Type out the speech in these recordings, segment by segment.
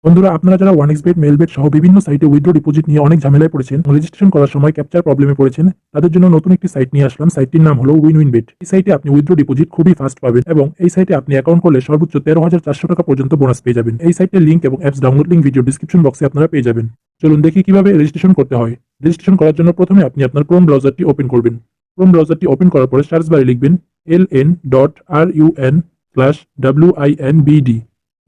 বন্ধুরা, আপনারা যারা ওয়ানএক্সবেট, মেলবেট সহ বিভিন্ন সাইটে উইথড্র ডিপোজিট নিয়ে অনেক ঝামেলায় পড়েছেন, রেজিস্ট্রেশন করার সময় ক্যাপচার প্রবলেমে পড়েছেন, তাদের জন্য নতুন একটি সাইট নিয়ে আসলাম। সাইটটির নাম হলো উইনউইনবেট। এই সাইটে আপনি উইথড্র ডিপোজিট খুবই ফাস্ট পাবেন এবং এই সাইটে আপনি অ্যাকাউন্ট করলে সর্বোচ্চ 13,400 টাকা পর্যন্ত বোনাস পেয়ে যাবেন। এই সাইটের লিঙ্ক এবং apps download link video description বক্সে আপনারা পেয়ে যাবেন। চলুন দেখি কিভাবে রেজিস্ট্রেশন করতে হয়। রেজিস্ট্রেশন করার জন্য প্রথমে আপনি আপনার ক্রোম ব্রাউজারটি ওপেন করবেন। ক্রোম ব্রাউজারটি ওপেন করার পরে সার্চ বারে লিখবেন ln.run/winbd।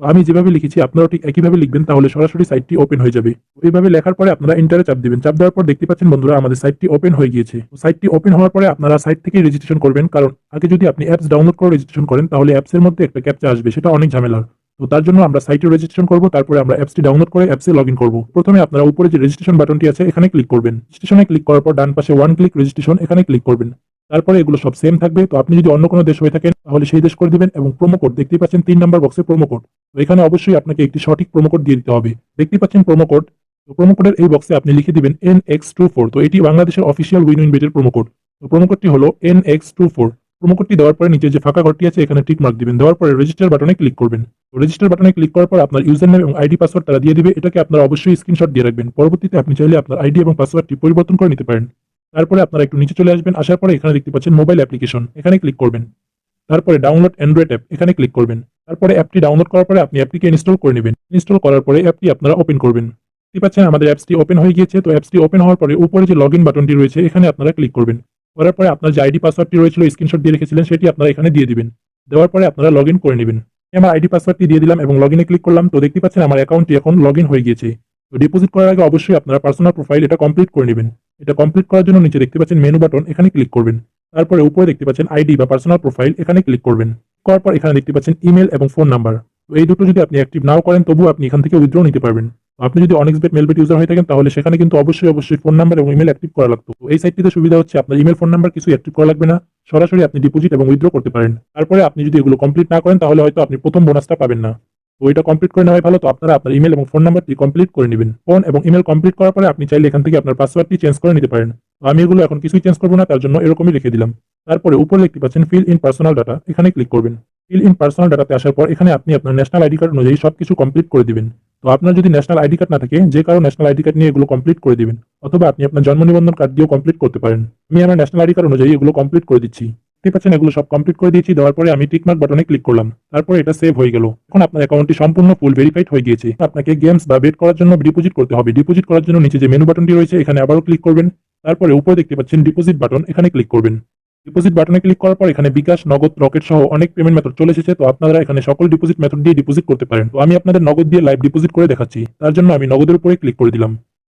আমি যেভাবে লিখেছি আপনারাও ঠিক একইভাবে লিখবেন, তাহলে সরাসরি সাইটটি ওপেন হয়ে যাবে। এইভাবে লেখার পরে আপনারা এন্টারে চাপ দিবেন। চাপ দেওয়ার পর দেখতে পাচ্ছেন বন্ধুরা, আমাদের সাইটটি ওপেন হয়ে গিয়েছে। সাইটটি ওপেন হওয়ার পরে আপনারা সাইট থেকেই রেজিস্ট্রেশন করবেন, কারণ আগে যদি আপনি অ্যাপস ডাউনলোড করে রেজিস্ট্রেশন করেন তাহলে অ্যাপসের মধ্যে একটা ক্যাপচা আসবে, সেটা অনেক ঝামেলার। তো তার জন্য আমরা সাইটে রেজিস্ট্রেশন করব, তারপরে আমরা অ্যাপসটি ডাউনলোড করে অ্যাপসে লগ ইন করবো। প্রথমে আপনারা উপরে যে রেজিস্ট্রেশন বাটনটি আছে এখানে ক্লিক করবেন। রেজিস্ট্রেশনে ক্লিক করার পর ডান পাশে ওয়ান ক্লিক রেজিস্ট্রেশন এখানে ক্লিক করবেন। তারপরে এগুলো সব সেম থাকবে। তো আপনি যদি অন্য কোনো দেশ হয়ে থাকেন তাহলে সেই দেশ করে দিবেন এবং প্রোমো কোড দেখতে পাচ্ছেন 3 নাম্বার বক্সে প্রোমো কোড। তো এখানে অবশ্যই আপনাকে একটি সঠিক প্রোমো কোড দিয়ে দিতে হবে। দেখতে পাচ্ছেন প্রোমো কোড। তো প্রোমো কোডের এই বক্সে আপনি লিখে দিবেন NX24। তো এটি বাংলাদেশের অফিসিয়াল উইনউইনবেটের প্রোমো কোড। তো প্রোমো কোডটি হলো NX24। প্রোমো কোডটি দেওয়ার পরে নিচে যে ফাঁকা ঘরটি আছে এখানে টিক মার্ক দিবেন। দেওয়ার পরে রেজিস্টার বাটনে ক্লিক করবেন। তো রেজিস্টার বাটনে ক্লিক করার পর আপনার ইউজার নেম এবং আইডি পাসওয়ার্ড তারা দিয়ে দিবে। এটাকে আপনারা অবশ্যই স্ক্রিনশট দিয়ে রাখবেন। পরবর্তীতে আপনি চাইলে আপনার আইডি এবং পাসওয়ার্ডটি পরিবর্তন করে নিতে পারেন। তারপরে আপনারা একটু নিচে চলে আসবেন। আসার পরে এখানে দেখতে পাচ্ছেন মোবাইল অ্যাপ্লিকেশন, এখানে ক্লিক করবেন। তারপরে ডাউনলোড অ্যান্ড্রয়েড অ্যাপ, এখানে ক্লিক করবেন। তারপরে অ্যাপটি ডাউনলোড করার পরে আপনি অ্যাপটিকে ইনস্টল করে নেবেন। ইনস্টল করার পরে অ্যাপটি আপনারা ওপেন করবেন। দেখতে পাচ্ছেন আমাদের অ্যাপসটি ওপেন হয়ে গিয়েছে। তো অ্যাপসটি ওপেন হওয়ার পরে উপরে যে লগইন বাটনটি রয়েছে এখানে আপনারা ক্লিক করবেন। করার পরে আপনার যে আইডি পাসওয়ার্ডটি রয়েছিল স্ক্রিনশট দিয়ে রেখেছিলেন সেটি আপনারা এখানে দিয়ে দিবেন। দেওয়ার পরে আপনারা লগ ইন করে নেবেন। আমি আমার আইডি পাসওয়ার্ডটি দিয়ে দিলাম এবং লগ ইনে ক্লিক করলাম। তো দেখতে পাচ্ছেন আমার অ্যাকাউন্টটি এখন লগ ইন হয়ে গিয়েছে। তো ডিপোজিট করার আগে অবশ্যই আপনারা পার্সোনাল প্রোফাইল এটা কমপ্লিট করে নেবেন। এটা কমপ্লিট করার জন্য নিচে দেখতে পাচ্ছেন মেনু বাটন, এখানে ক্লিক করবেন। তারপরে উপরে দেখতে পাচ্ছেন আইডি বা পার্সোনাল প্রোফাইল, এখানে ক্লিক করবেন। করার পর এখানে দেখতে পাচ্ছেন ইমেল এবং ফোন নাম্বার। তো এই দুটো যদি আপনি অ্যাক্টিভ নাও করেন তবুও আপনি এখান থেকে উইথড্র নিতে পারবেন। তো আপনি যদি অনেক্সবেট মেলবেট ইউজার হয়ে থাকেন তাহলে সেখানে কিন্তু অবশ্যই ফোন নাম্বার এবং ইমেল অ্যাক্টিভ করা লাগতো। তো এই সাইটটিতে সুবিধা হচ্ছে আপনার ইমেল ফোন নাম্বার কিছু অ্যাক্টিভ করা লাগবে না, সরাসরি আপনি ডিপোজিট এবং উইথড্র করতে পারেন। তারপরে আপনি যদি এগুলো কমপ্লিট না করেন তাহলে হয়তো আপনি প্রথম বোনাসটা পাবেন না। তো এটা কমপ্লিট করে নেওয়াই ভালো। তো আপনারা আপনার ইমেল এবং ফোন নাম্বারটি কমপ্লিট করে নেবেন। ফোন এবং ইমেল কমপ্লিট করার পরে আপনি চাইলে এখান থেকে আপনার পাসওয়ার্ডটি চেঞ্জ করে নিতে পারেন। তো আমি এগুলো এখন কিছুই চেঞ্জ করবো না, তার জন্য এরকমই লিখে দিলাম। তারপরে উপরে দেখতে পাচ্ছেন ফিল ইন পার্সোনাল ডাটা, এখানে ক্লিক করবেন। ফিল ইন পার্সোনাল ডাটাতে আসার পর এখানে আপনি আপনার ন্যাশনাল আইডি কার্ড অনুযায়ী সবকিছু কমপ্লিট করে দিবেন। তো আপনার যদি ন্যাশনাল আইডি কার্ড না থাকে, যে কারো ন্যাশনাল আইডি কার্ড নিয়ে এগুলো কমপ্লিট করে দিবেন, অথবা আপনি আপনার জন্ম নিবন্ধন কার্ড দিয়েও কমপ্লিট করতে পারেন। আমি আমার ন্যাশনাল আইডি কার্ড অনুযায়ী এগুলো কমপ্লিট করে দিচ্ছি। দেখতে পাচ্ছেন এগুলো সব কমপ্লিট করে দিয়েছি। দেওয়ার পরে আমি টিকমার্ক বাটনে ক্লিক করলাম। তারপরে এটা সেভ হয়ে গেল। এখন আপনার অ্যাকাউন্টটি সম্পূর্ণ ফুল ভেরিফাইড হয়ে গিয়েছে। আপনাকে গেমস বা বেট করার জন্য ডিপোজিট করতে হবে। ডিপোজিট করার জন্য নিচে যে মেনু বাটনটি রয়েছে এখানে আবারও ক্লিক করবেন। তারপরে উপরে দেখতে পাচ্ছেন ডিপোজিট বাটন, এখানে ক্লিক করবেন। ডিপোজিট বাটনে ক্লিক করার পর এখানে বিকাশ, নগদ, রকেট সহ অনেক পেমেন্ট মেথড চলে এসেছে। তো আপনারা এখানে সকল ডিপোজিট মেথড দিয়ে ডিপোজিট করতে পারেন। তো আমি আপনাদের নগদ দিয়ে লাইভ ডিপোজিট করে দেখাচ্ছি। তার জন্য আমি নগদের উপরে ক্লিক করে দিলাম।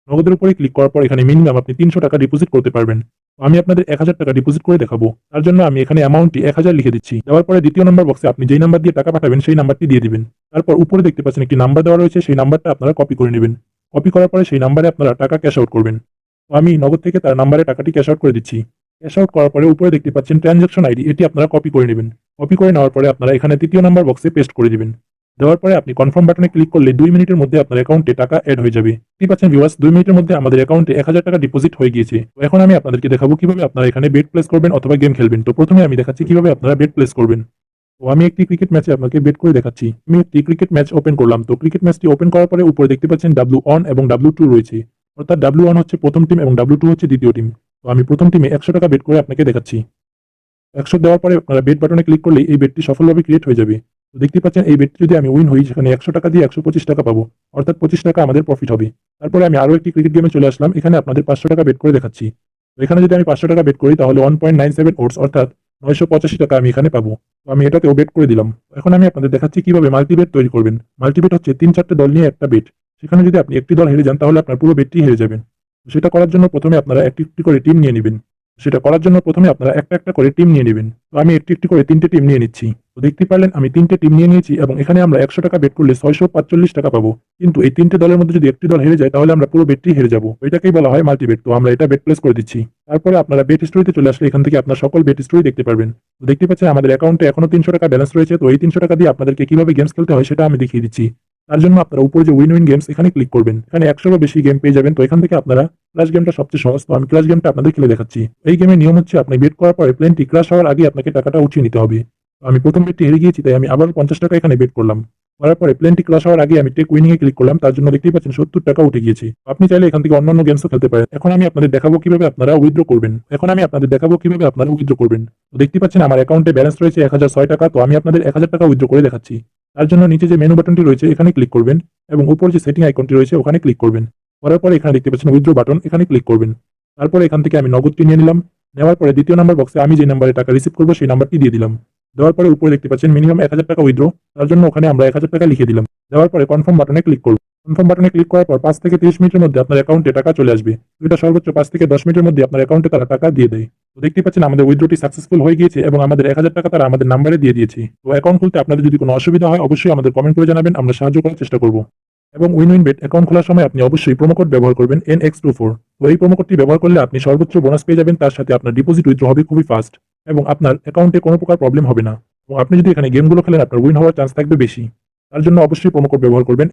নগদের উপরে ক্লিক করার পর এখানে মিনিমাম আপনি 300 টাকা ডিপোজিট করতে পারবেন। তো আমি আপনাদের 1000 টাকা ডিপোজিট করে দেখাবো। তার জন্য আমি এখানে অ্যামাউন্টটি 1000 লিখে দিচ্ছি। দেওয়ার পরে দ্বিতীয় নম্বর বক্সে আপনি যেই নাম্বার দিয়ে টাকা পাঠাবেন সেই নাম্বারটি দিয়ে দিবেন। তারপর উপরে দেখতে পাচ্ছেন একটি নাম্বার দেওয়া রয়েছে, সেই নাম্বারটা আপনারা কপি করে নেবেন। কপি করার পরে সেই নাম্বারে আপনারা টাকা ক্যাশ আউট করবেন। তো আমি নগদ থেকে তার নাম্বারে টাকাটি ক্যাশ আউট করে দিচ্ছি। ক্যাশ আউট করার পরে উপরে দেখতে পাচ্ছেন ট্রানজাকশন আইডি, এটি আপনারা কপি করে নেবেন। কপি করে নেওয়ার পরে আপনারা এখানে তৃতীয় নাম্বার বক্সে পেস্ট করে দিবেন। দেওয়ার পরে আপনি কনফার্ম বাটনে ক্লিক করলে 2 মিনিটের মধ্যে আপনার অ্যাকাউন্টে টাকা এড হয়ে যাবে। দেখতে পাচ্ছেন ভিউয়ার্স, 2 মিনিটের মধ্যে আমাদের অ্যাকাউন্টে 1000 টাকা ডিপোজিট হয়ে গিয়েছে। তো এখন আমি আপনাদেরকে দেখাবো কিভাবে আপনারা এখানে বেট প্লেস করবেন অথবা গেম খেলবেন। তো প্রথমে আমি দেখাচ্ছি কিভাবে আপনারা বেট প্লেস করবেন। তো আমি একটি ক্রিকেট ম্যাচে আপনাকে বেট করে দেখাচ্ছি। আমি একটি ক্রিকেট ম্যাচ ওপেন করলাম। তো ক্রিকেট ম্যাচটি ওপেন করার পরে উপরে দেখতে পাচ্ছেন W1 এবং W2 রয়েছে। অর্থাৎ W1 হচ্ছে প্রথম টিম এবং W2 হচ্ছে দ্বিতীয় টিম। তো আমি প্রথম টিমে 100 টাকা বেট করে আপনাকে দেখাচ্ছি। 100 দেওয়ার পরে আপনারা বেট বাটনে ক্লিক করলেই এই বেটটি সফলভাবে ক্রিয়েট হয়ে যাবে। তো দেখতে পাচ্ছেন এই বেটটি যদি আমি উইন হই, সেখানে 100 টাকা দিয়ে 125 টাকা পাবো। অর্থাৎ 25 টাকা আমাদের প্রফিট হবে। তারপরে আমি আরো একটি ক্রিকেট গেমে চলে আসলাম। এখানে আপনাদের 500 টাকা বেট করে দেখাচ্ছি। তো এখানে যদি আমি 500 টাকা বেট করি তাহলে 1.97 ওটস অর্থাৎ 985 টাকা আমি এখানে পাবো। তো আমি এটাতেও বেট করে দিলাম। এখন আমি আপনাদের দেখাচ্ছি কিভাবে মাল্টিবেট তৈরি করবেন। মাল্টিবেট হচ্ছে 3-4টে দল নিয়ে একটা বেট। সেখানে যদি আপনি একটি দল হেরে যান তাহলে আপনার পুরো বেটটি হেরে যাবেন। তো সেটা করার জন্য প্রথমে আপনারা একটি একটি করে টিম নিয়ে নেবেন। সেটা করার জন্য প্রথমে আপনারা একটা একটা করে টিম নিয়ে নেবেন। তো আমি একটি একটি করে 3টে টিম নিয়ে নিচ্ছি। তো দেখতে পারলেন আমি 3টে টিম নিয়ে নিয়েছি এবং এখানে আমরা 100 টাকা বেট করলে 645 টাকা পাবো। কিন্তু এই 3টে দলের মধ্যে যদি একটি দল হেরে যায় তাহলে আমরা পুরো বেটটি হেরে যাবো। এটাকেই বলা হয় মাল্টিবেট। তো আমরা এটা বেট প্লেস করে দিচ্ছি। তারপরে আপনারা বেট হিস্টরিতে চলে আসলে এখান থেকে আপনার সকল বেট হিস্টরি দেখতে পারবেন। তো দেখতে পাচ্ছেন আমাদের অ্যাকাউন্টে এখনো 300 টাকা ব্যালেন্স রয়েছে। তো এই 300 টাকা দিয়ে আপনাদেরকে কিভাবে গেমস খেলতে হয় সেটা আমি দেখিয়ে দিচ্ছি। তার জন্য আপনারা উপরে যে উইন গেমস এখানে ক্লিক করবেন। এখানে 100 বেশি গেম পেয়ে যাবেন। তো এখান থেকে আপনারা ক্লাশ গেমটা সবচেয়ে সহজ। তো আমি ক্লাশ গেমটা আপনাদের খেলে দেখাচ্ছি। এই গেমের নিয়ম হচ্ছে আপনি বেট করার পরে প্লেনটি ক্রাশ হওয়ার আগে আপনাকে টাকাটা উঠিয়ে নিতে হবে। তো আমি প্রথম বেটটি হেরে গিয়েছি, তাই আমি আবার 50 টাকা এখানে বেট করলাম। করার পরে প্লেনটি ক্রস হওয়ার আগে আমি টেক উইনিং এ ক্লিক করলাম, তার জন্য দেখতেই পাচ্ছেন 70 টাকা উঠে গিয়েছে। আপনি চাইলে এখান থেকে অন্যান্য গেমসও খেলতে পারেন। এখন আমি আপনাদের দেখাবো কিভাবে আপনারা উইথড্র করবেন। তো দেখতেই পাচ্ছেন আমার অ্যাকাউন্টে ব্যালেন্স রয়েছে 1006 টাকা। তো আমি আপনাদের 1000 টাকা উইথড্র করে দেখাচ্ছি। তার জন্য নিচে যে মেনু বাটনটি রয়েছে এখানে ক্লিক করবেন এবং উপর যে সেটিং আইকনটি রয়েছে ওখানে ক্লিক করবেন। করার পরে এখানে দেখতে পাচ্ছেন উইথড্র বাটন, এখানে ক্লিক করবেন। তারপরে এখান থেকে আমি নগদটি নিয়ে নিলাম। নেওয়ার পরে দ্বিতীয় নাম্বার বক্সে আমি যে নাম্বারে টাকা রিসিভ করবো সেই নাম্বারটি দিয়ে দিলাম। দেওয়ার পরে উপরে দেখতে পাচ্ছেন মিনিমাম 1000 টাকা উইথড্র, তার জন্য ওখানে আমরা 1000 টাকা লিখে দিলাম। দেওয়ার পরে কনফার্ম বাটনে ক্লিক করব। কনফার্ম বাটনে ক্লিক করার পর 5 থেকে 30 মিনিটের মধ্যে আপনার অ্যাকাউন্টে টাকা চলে আসবে। তো এটা সর্বোচ্চ 5 থেকে 10 মিনিটের মধ্যে আপনার অ্যাকাউন্টে তারা টাকা দিয়ে দেয়। তো দেখতে পাচ্ছেন আমাদের উইথড্রটি সাকসেসফুল হয়ে গিয়েছে এবং আমাদের 1000 টাকা তারা আমাদের নাম্বারে দিয়ে দিয়েছে। তো অ্যাকাউন্ট খুলতে আপনাদের যদি কোনো অসুবিধা হয় অবশ্যই আমাদের কমেন্ট করে জানাবেন, আমরা সাহায্য করার চেষ্টা করব। এবং উইনউইনবেট অ্যাকাউন্ট খোলার সময় আপনি অবশ্যই প্রোমো কোড ব্যবহার করবেন NX24। তো এই প্রোমো কোডটি ব্যবহার করলে আপনি সর্বোচ্চ বোনাস পেয়ে যাবেন, তার সাথে আপনার ডিপোজিট উইথড্র হবে খুবই ফাস্ট এবং আপনার অ্যাকাউন্টে কোনো প্রকার প্রবলেম হবে না। এবং আপনি যদি এখানে গেমগুলো খেলেন আপনার উইন হওয়ার চান্স থাকবে বেশি। তার জন্য অবশ্যই প্রোমো কোড ব্যবহার করবেন